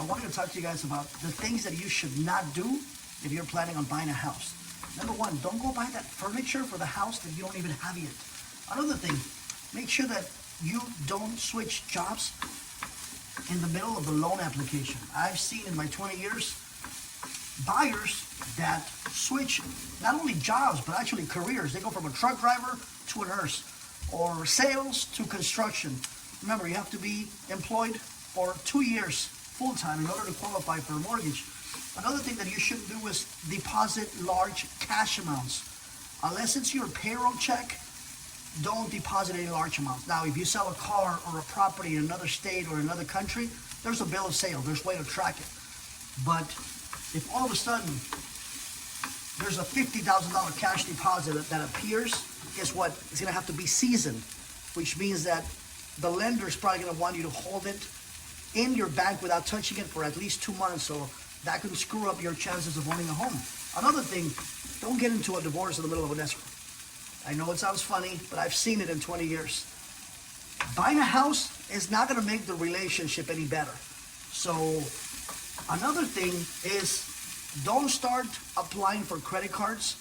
wanted to talk to you guys about the things that you should not do if you're planning on buying a house. Number one, don't go buy that furniture for the house that you don't even have yet. Another thing, make sure that you don't switch jobs in the middle of the loan application. I've seen in my 20 years buyers that switch not only jobs but actually careers. They go from a truck driver to a nurse, or sales to construction. Remember, you have to be employed for 2 years full time in order to qualify for a mortgage. Another thing that you shouldn't do is deposit large cash amounts. Unless it's your payroll check, don't deposit any large amounts. Now, if you sell a car or a property in another state or another country, there's a bill of sale. There's a way to track it. But if all of a sudden there's a $50,000 cash deposit that appears, guess what? It's going to have to be seasoned, which means that the lender is probably going to want you to hold it in your bank without touching it for at least 2 months. So that could screw up your chances of owning a home. Another thing, don't get into a divorce in the middle of an escrow. I know it sounds funny, but I've seen it in 20 years. Buying a house is not going to make the relationship any better. So another thing is, don't start applying for credit cards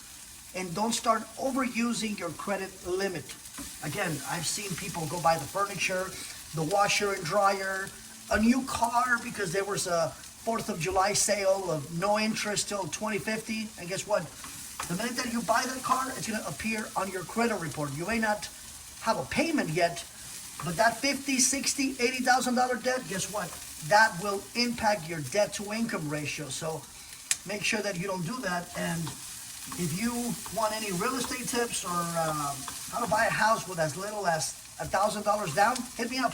and don't start overusing your credit limit. Again, I've seen people go buy the furniture, the washer and dryer, a new car because there was a 4th of July sale of no interest till 2050. And guess what? The minute that you buy that car, it's going to appear on your credit report. You may not have a payment yet, but that $50,000, $60,000, $80,000 debt, guess what? That will impact your debt to income ratio. So make sure that you don't do that. And if you want any real estate tips or how to buy a house with as little as $1,000 down, hit me up.